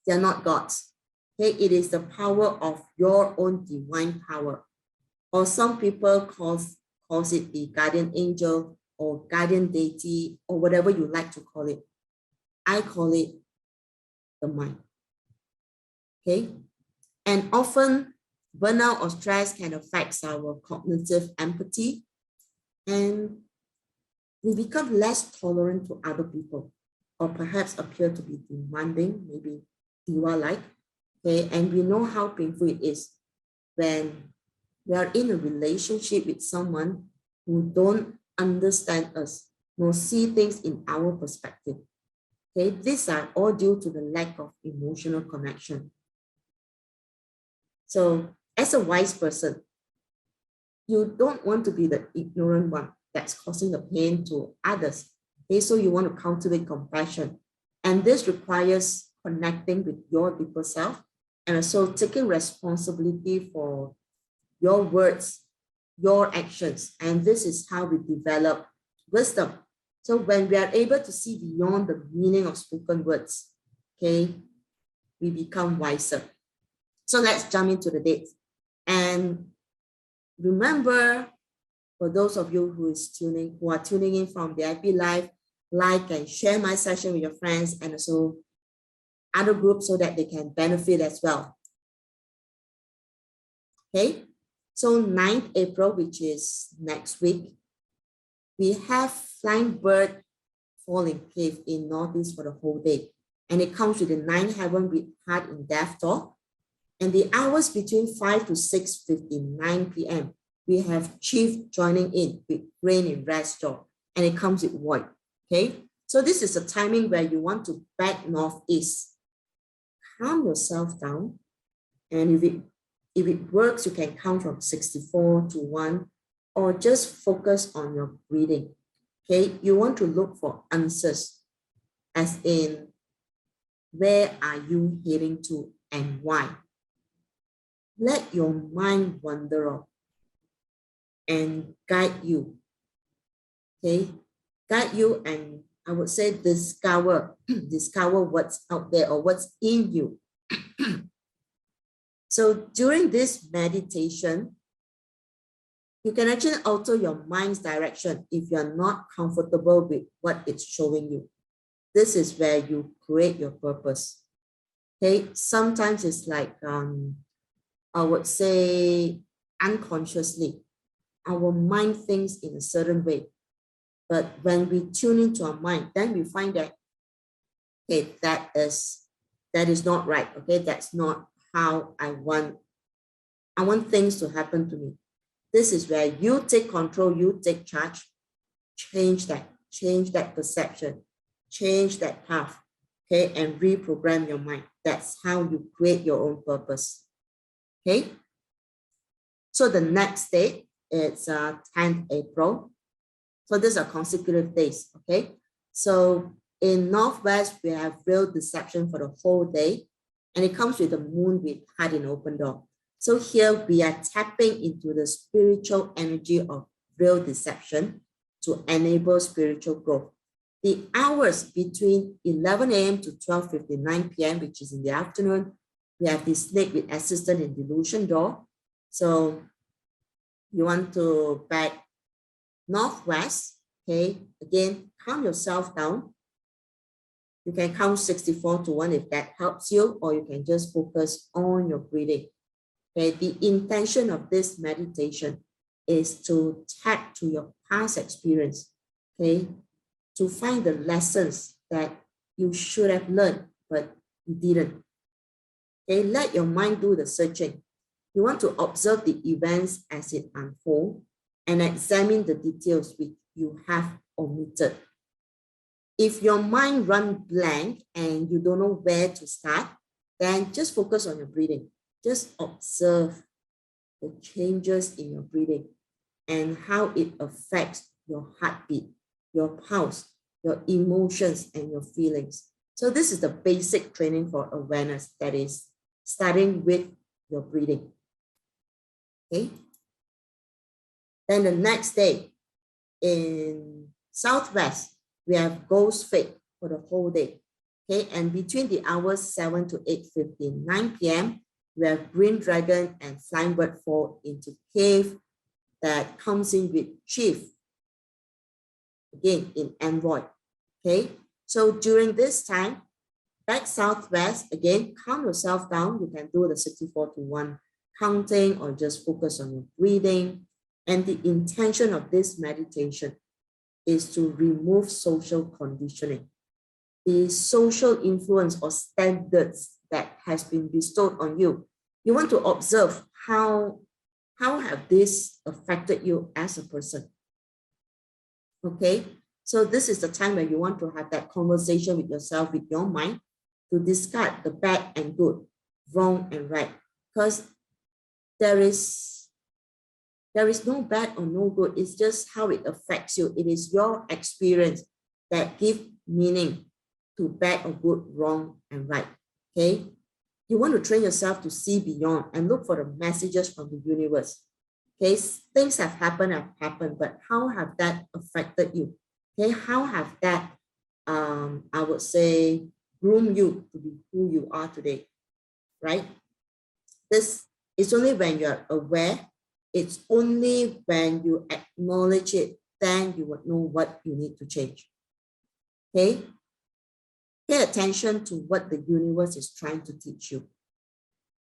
they are not gods. Okay, it is the power of your own divine power. Or some people calls it the guardian angel or guardian deity or whatever you like to call it. I call it the mind. Okay, and often burnout or stress can affect our cognitive empathy, and we become less tolerant to other people, or perhaps appear to be demanding, maybe diva-like. Okay, and we know how painful it is when we are in a relationship with someone who don't understand us, nor see things in our perspective. Okay, these are all due to the lack of emotional connection. So as a wise person, you don't want to be the ignorant one that's causing the pain to others. Okay, so you want to cultivate compassion. And this requires connecting with your deeper self and also taking responsibility for your words, your actions. And this is how we develop wisdom. So when we are able to see beyond the meaning of spoken words, okay, we become wiser. So let's jump into the dates. And remember, for those of you who are tuning in from the IP Live, like and share my session with your friends and also other groups so that they can benefit as well. Okay, so 9th April, which is next week, we have flying bird falling cave in Northeast for the whole day. And it comes with the 9th heaven with heart in death door. And the hours between 5 to 6:59 p.m., we have chief joining in with rain in rest door. And it comes with void. Okay, so this is a timing where you want to back northeast. Calm yourself down. And if it works, you can count from 64 to 1, or just focus on your breathing. Okay, you want to look for answers, as in, where are you heading to and why? Let your mind wander off and guide you. Okay, guide you, and I would say discover what's out there or what's in you. So during this meditation, you can actually alter your mind's direction if you're not comfortable with what it's showing you. This is where you create your purpose. Okay, sometimes it's like, I would say unconsciously, our mind thinks in a certain way. But when we tune into our mind, then we find that, okay, that is not right. Okay, that's not how I want things to happen to me. This is where you take control, you take charge, change that perception, change that path, okay, and reprogram your mind. That's how you create your own purpose. Okay, so the next day, it's 10th April. So these are consecutive days, okay? So in Northwest, we have real deception for the whole day, and it comes with the moon with heart in open door. So here we are tapping into the spiritual energy of real deception to enable spiritual growth. The hours between 11 a.m. to 12:59 p.m., which is in the afternoon, we have the snake with assistant in delusion door. So you want to back northwest, okay? Again, calm yourself down. You can count 64 to 1 if that helps you, or you can just focus on your breathing. Okay, the intention of this meditation is to tap to your past experience, okay? To find the lessons that you should have learned, but you didn't. Okay, let your mind do the searching. You want to observe the events as it unfolds and examine the details which you have omitted. If your mind runs blank and you don't know where to start, then just focus on your breathing. Just observe the changes in your breathing and how it affects your heartbeat, your pulse, your emotions, and your feelings. So this is the basic training for awareness, that is starting with your breathing. Okay. Then the next day in Southwest, we have Ghost Fate for the whole day. Okay, and between the hours 7 to 8:59 p.m., we have Green Dragon and Flying Bird fall into cave that comes in with Chief, again in Envoy. Okay, so during this time, back Southwest, again, calm yourself down. You can do the 64 to 1 counting or just focus on your breathing. And the intention of this meditation is to remove social conditioning, the social influence or standards that has been bestowed on you. You want to observe how have this affected you as a person. Okay, so this is the time where you want to have that conversation with yourself, with your mind, to discard the bad and good, wrong and right, because there is no bad or no good. It's just how it affects you. It is your experience that gives meaning to bad or good, wrong and right. Okay, you want to train yourself to see beyond and look for the messages from the universe. Okay, things have happened, but how have that affected you? Okay, how have that, I would say, groomed you to be who you are today, right? This is only when you're aware. It's only when you acknowledge it, then you would know what you need to change. Okay? Pay attention to what the universe is trying to teach you.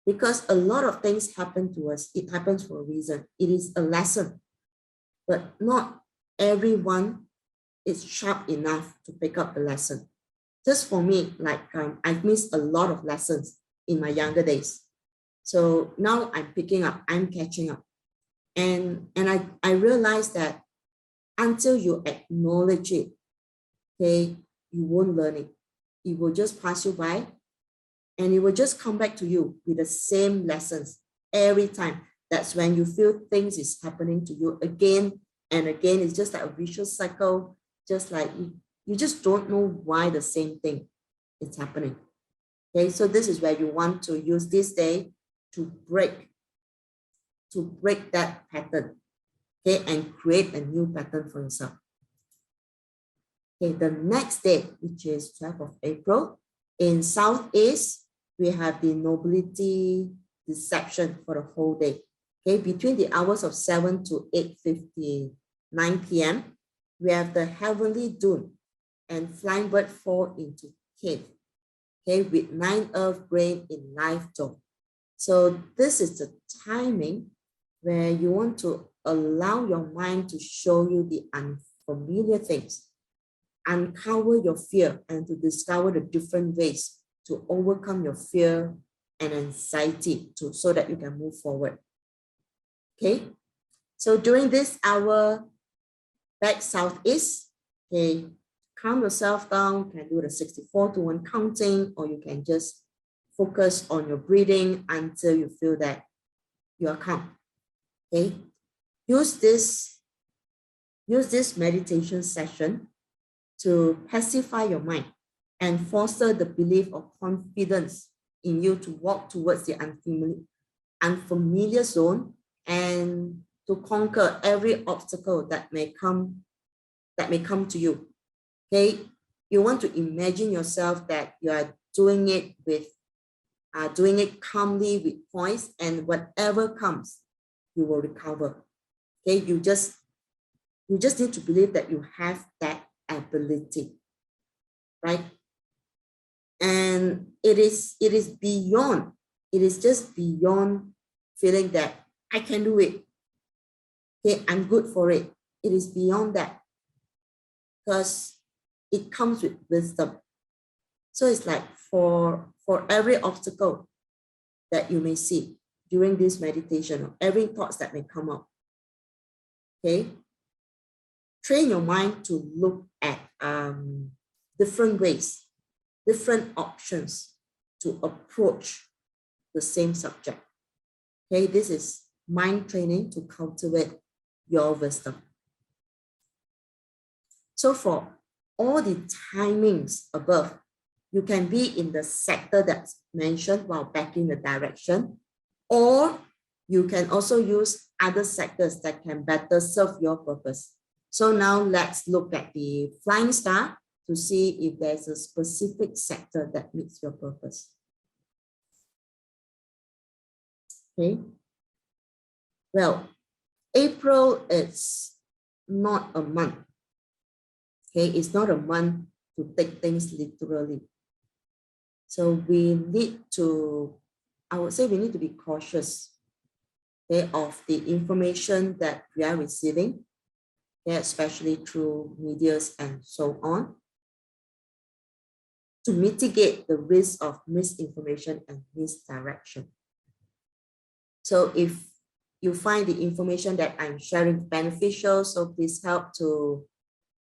because a lot of things happen to us. It happens for a reason. It is a lesson, but not everyone is sharp enough to pick up the lesson. Just for me, like I've missed a lot of lessons in my younger days. So now I'm picking up, I'm catching up. And I realized that until you acknowledge it, okay, you won't learn it. It will just pass you by, and it will just come back to you with the same lessons every time. That's when you feel things is happening to you again and again. It's just like a vicious cycle, just like you just don't know why the same thing is happening. Okay, so this is where you want to use this day to break that pattern, okay, and create a new pattern for yourself. Okay, the next day, which is 12th of April, in Southeast, we have the nobility deception for the whole day. Okay, between the hours of 7 to 8:59 p.m., we have the heavenly dune and flying bird fall into cave, okay, with 9 earth grain in life zone. So this is the timing where you want to allow your mind to show you the unfamiliar things, uncover your fear, and to discover the different ways to overcome your fear and anxiety so that you can move forward. Okay, so during this hour, back southeast, okay, calm yourself down. You can do the 64 to 1 counting, or you can just focus on your breathing until you feel that you are calm. Okay, use this meditation session to pacify your mind and foster the belief of confidence in you to walk towards the unfamiliar zone and to conquer every obstacle that may come to you. Okay, you want to imagine yourself that you are doing it calmly with poise, and whatever comes, you will recover. Okay, you just need to believe that you have that ability, right? And it is just beyond feeling that I can do it. Okay, I'm good for it. It is beyond that, because it comes with wisdom. So it's like for every obstacle that you may see during this meditation, or every thoughts that may come up, okay, train your mind to look at different ways, different options to approach the same subject. Okay, this is mind training to cultivate your wisdom. So for all the timings above, you can be in the sector that's mentioned while backing the direction, or you can also use other sectors that can better serve your purpose. So now let's look at the flying star to see if there's a specific sector that meets your purpose. Okay. Well, April is not a month. Okay, it's not a month to take things literally. So we need to, I would say we need to be cautious, okay, of the information that we are receiving, okay, especially through medias and so on, to mitigate the risk of misinformation and misdirection. So if you find the information that I'm sharing beneficial, so please help to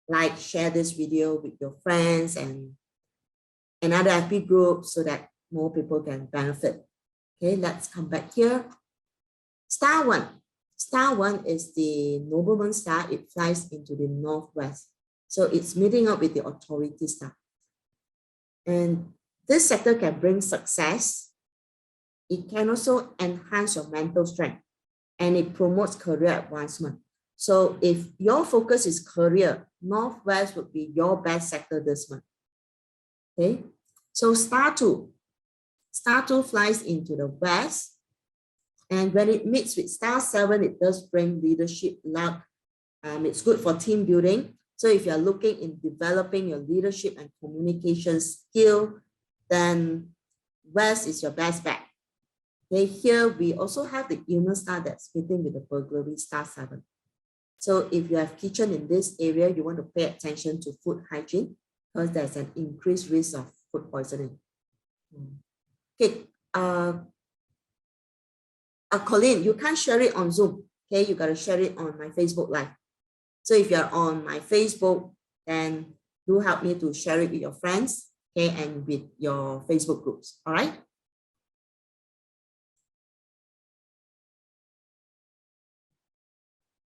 like, share this video with your friends and another FB group so that more people can benefit. Okay, let's come back here. Star 1. Star 1 is the nobleman star. It flies into the northwest. So it's meeting up with the authority star. And this sector can bring success. It can also enhance your mental strength, and it promotes career advancement. So if your focus is career, Northwest would be your best sector this month. Okay, so Star 2 flies into the west, and when it meets with Star 7, it does bring leadership luck. It's good for team building. So if you're looking in developing your leadership and communication skill, then West is your best bet. Okay, here we also have the illness star that's fitting with the burglary star 7. So if you have kitchen in this area, you want to pay attention to food hygiene because there's an increased risk of food poisoning. Okay, Colleen, you can't share it on Zoom. Okay, you got to share it on my Facebook Live. So if you're on my Facebook, then do help me to share it with your friends, okay, and with your Facebook groups. All right.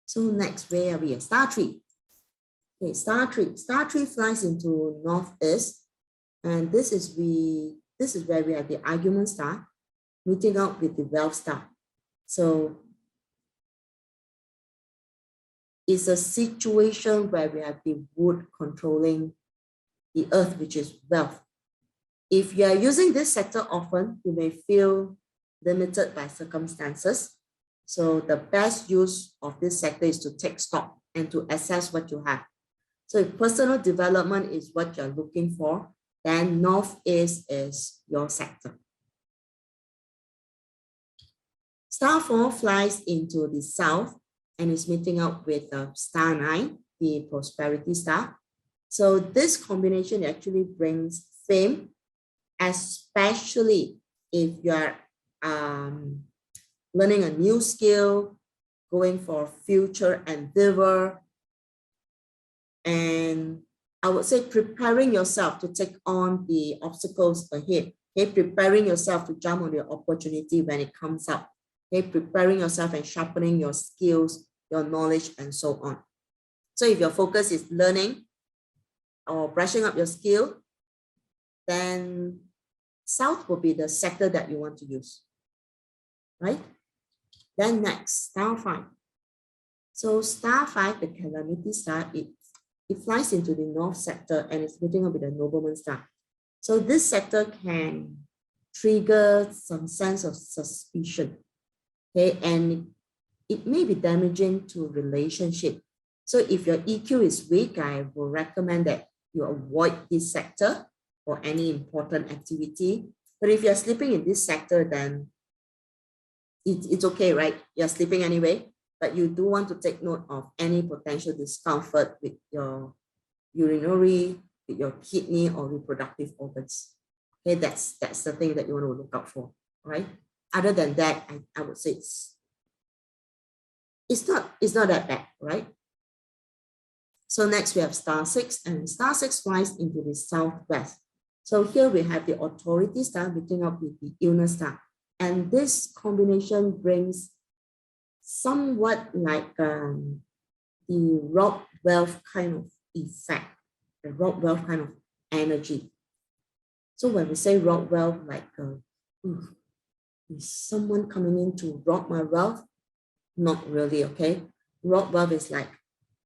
So next, where are we? Star tree. Okay, star tree. Star tree flies into northeast, and this is where we have the argument star meeting up with the wealth star. So it's a situation where we have the wood controlling the earth, which is wealth. If you are using this sector often, you may feel limited by circumstances. So the best use of this sector is to take stock and to assess what you have. So if personal development is what you're looking for, then northeast is your sector. Star 4 flies into the south and is meeting up with star 9, the prosperity star. So this combination actually brings fame, especially if you are learning a new skill, going for future endeavor, and I would say preparing yourself to take on the obstacles ahead. Okay, preparing yourself to jump on the opportunity when it comes up. Okay, preparing yourself and sharpening your skills, your knowledge, and so on. So if your focus is learning or brushing up your skill, then south will be the sector that you want to use, right? Then next, star 5. So star 5, the calamity star, it flies into the north sector and it's meeting up with the nobleman star. So this sector can trigger some sense of suspicion, okay? And it may be damaging to relationship. So if your EQ is weak, I will recommend that you avoid this sector for any important activity. But if you're sleeping in this sector, then it's okay, right? You're sleeping anyway, but you do want to take note of any potential discomfort with your urinary, with your kidney or reproductive organs. Okay, that's the thing that you want to look out for, right? Other than that, I would say it's not that bad, right? So next we have star 6, and star 6 flies into the southwest. So here we have the authority star meeting up with the illness star. And this combination brings somewhat like the rock wealth kind of effect, the rock wealth kind of energy. So when we say rock wealth, like is someone coming in to rock my wealth? Not really, okay? Rock wealth is like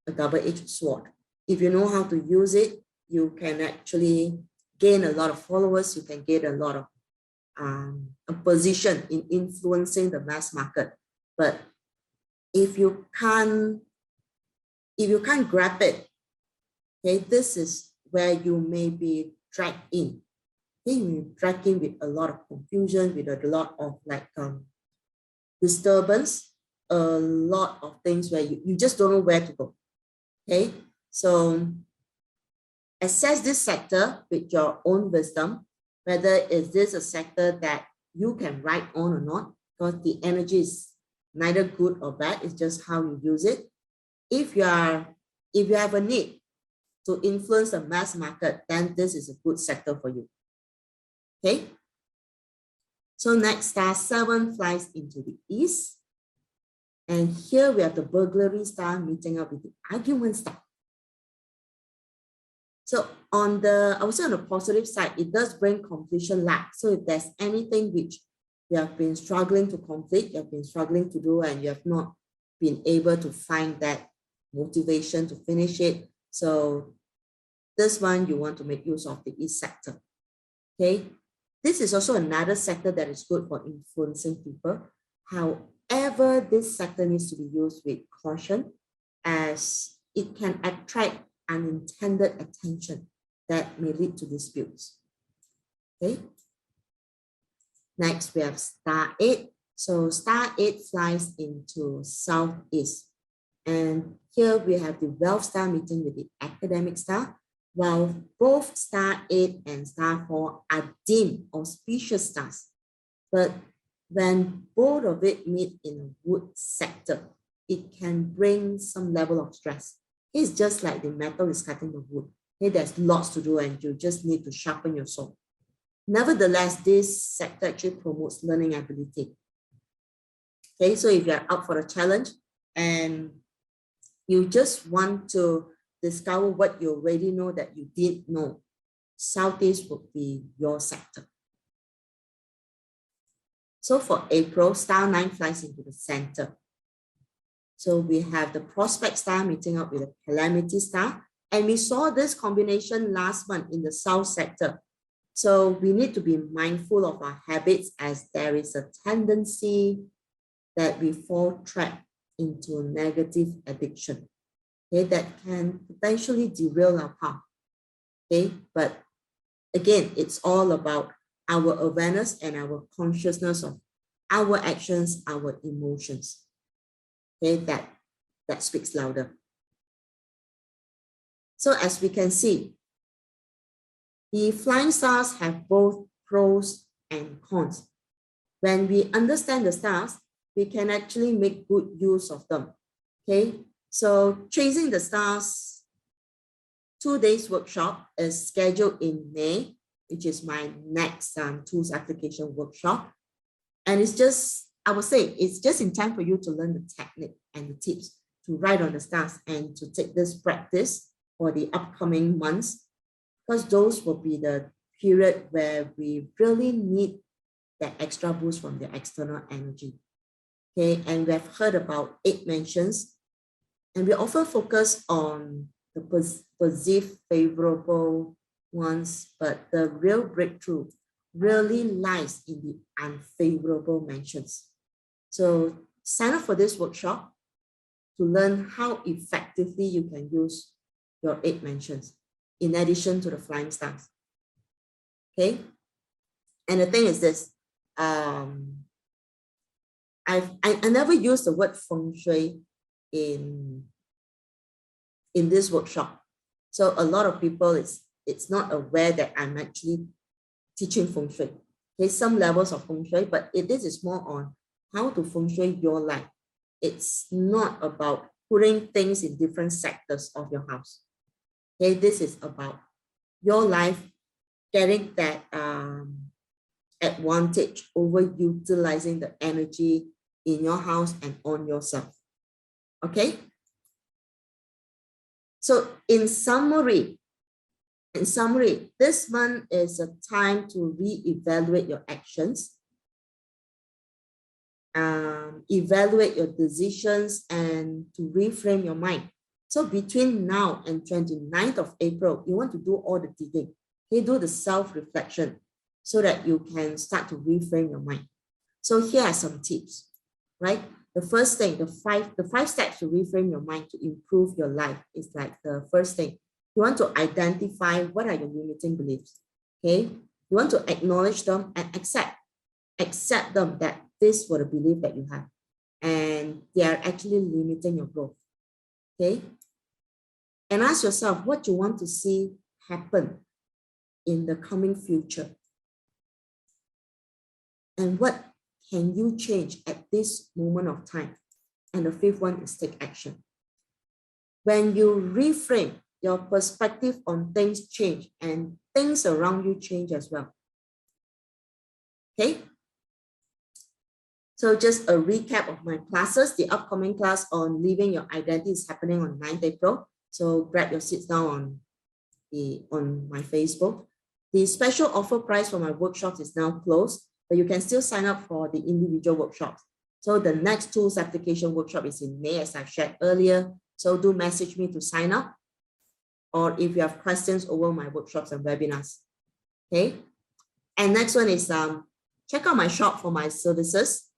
a double-edged sword. If you know how to use it, you can actually gain a lot of followers. You can get a lot of a position in influencing the mass market. But if you can't grab it, okay, this is where you may be dragged in. Okay, you drag in with a lot of confusion, with a lot of like disturbance, a lot of things where you just don't know where to go. Okay, so assess this sector with your own wisdom, whether is this a sector that you can ride on or not, because the energy is neither good or bad, it's just how you use it. If you have a need to influence the mass market, then this is a good sector for you. Okay. So next, star 7 flies into the east. And here we have the burglary star meeting up with the argument star. So on the, I would say on the positive side, it does bring completion lack. So if there's anything which you have been struggling to complete, you have been struggling to do, and you have not been able to find that motivation to finish it. So this one, you want to make use of the east sector. Okay. This is also another sector that is good for influencing people. However, this sector needs to be used with caution as it can attract unintended attention that may lead to disputes. Okay. Next, we have star 8. So star 8 flies into southeast. And here we have the wealth star meeting with the academic star, while both star 8 and star 4 are dim auspicious stars. But when both of it meet in a wood sector, it can bring some level of stress. It's just like the metal is cutting the wood. Okay, there's lots to do and you just need to sharpen your saw. Nevertheless, this sector actually promotes learning ability. Okay, so if you're up for a challenge and you just want to discover what you already know that you didn't know, Southeast would be your sector. So for April, star 9 flies into the center. So we have the prospect star meeting up with the calamity star. And we saw this combination last month in the south sector. So we need to be mindful of our habits, as there is a tendency that we fall trapped into negative addiction. Okay, that can potentially derail our path. Okay, but again, it's all about our awareness and our consciousness of our actions, our emotions. Okay, that speaks louder. So as we can see, the flying stars have both pros and cons. When we understand the stars, we can actually make good use of them. Okay, so Chasing the Stars 2 days workshop is scheduled in May, which is my next tools application workshop. And it's just, I would say, it's just in time for you to learn the technique and the tips to write on the stars and to take this practice for the upcoming months, because those will be the period where we really need that extra boost from the external energy. Okay, and we have heard about 8 mentions, and we often focus on the perceived favorable ones, but the real breakthrough really lies in the unfavorable mentions. So sign up for this workshop to learn how effectively you can use your 8 mentions in addition to the flying stars. Okay, and the thing is this, I never use the word feng shui in this workshop. So a lot of people, it's not aware that I'm actually teaching feng shui. There's some levels of feng shui, but this is more on how to feng shui your life. It's not about putting things in different sectors of your house. Okay, this is about your life getting that advantage over utilizing the energy in your house and on yourself. Okay, so in summary, this month is a time to reevaluate your actions, evaluate your decisions, and to reframe your mind. So between now and 29th of April, you want to do all the digging. Okay, do the self-reflection so that you can start to reframe your mind. So here are some tips, right? The first thing, the five steps to reframe your mind to improve your life is like the first thing. You want to identify what are your limiting beliefs, okay? You want to acknowledge them and accept them that this was a belief that you have and they are actually limiting your growth, okay? And ask yourself what you want to see happen in the coming future. And what can you change at this moment of time? And the fifth one is take action. When you reframe, your perspective on things change and things around you change as well. Okay? So just a recap of my classes. The upcoming class on Living Your Identity is happening on 9th April. So grab your seats down on my Facebook. The special offer price for my workshops is now closed, but you can still sign up for the individual workshops. So the next tools application workshop is in May, as I've shared earlier. So do message me to sign up, or if you have questions over my workshops and webinars. Okay. And next one is check out my shop for my services.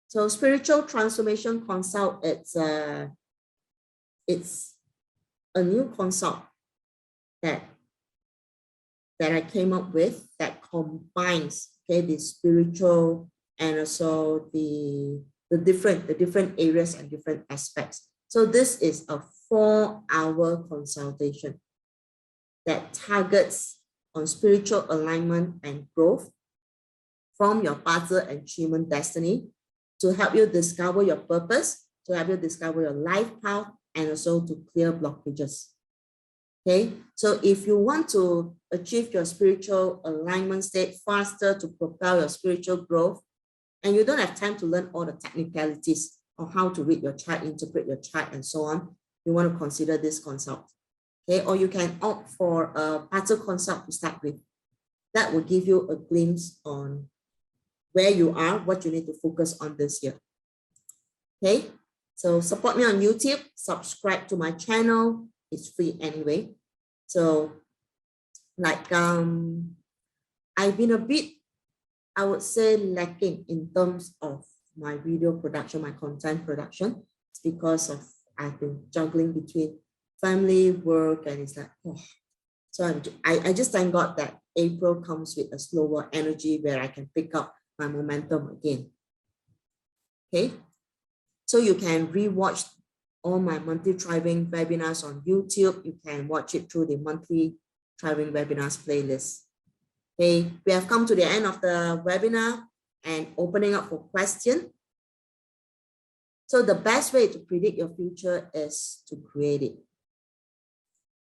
So Spiritual Transformation Consult, it's a new consult that I came up with that combines, okay, the spiritual and also the different areas and different aspects. So this is a 4-hour consultation that targets on spiritual alignment and growth from your puzzle achievement destiny to help you discover your purpose, to help you discover your life path, and also to clear blockages. Okay, so if you want to achieve your spiritual alignment state faster to propel your spiritual growth, and you don't have time to learn all the technicalities of how to read your chart, interpret your chart, and so on, you want to consider this consult. Okay, or you can opt for a puzzle consult to start with. That will give you a glimpse on where you are, what you need to focus on this year. Okay, so support me on YouTube, subscribe to my channel, it's free anyway. So like I've been a bit, I would say, lacking in terms of my video production, my content production. It's because of I've been juggling between family, work, and it's like, oh. So I just thank God that April comes with a slower energy where I can pick up my momentum again. Okay, so you can rewatch all my monthly thriving webinars on YouTube. You can watch it through the monthly thriving webinars playlist. Okay, we have come to the end of the webinar and opening up for questions. So the best way to predict your future is to create it.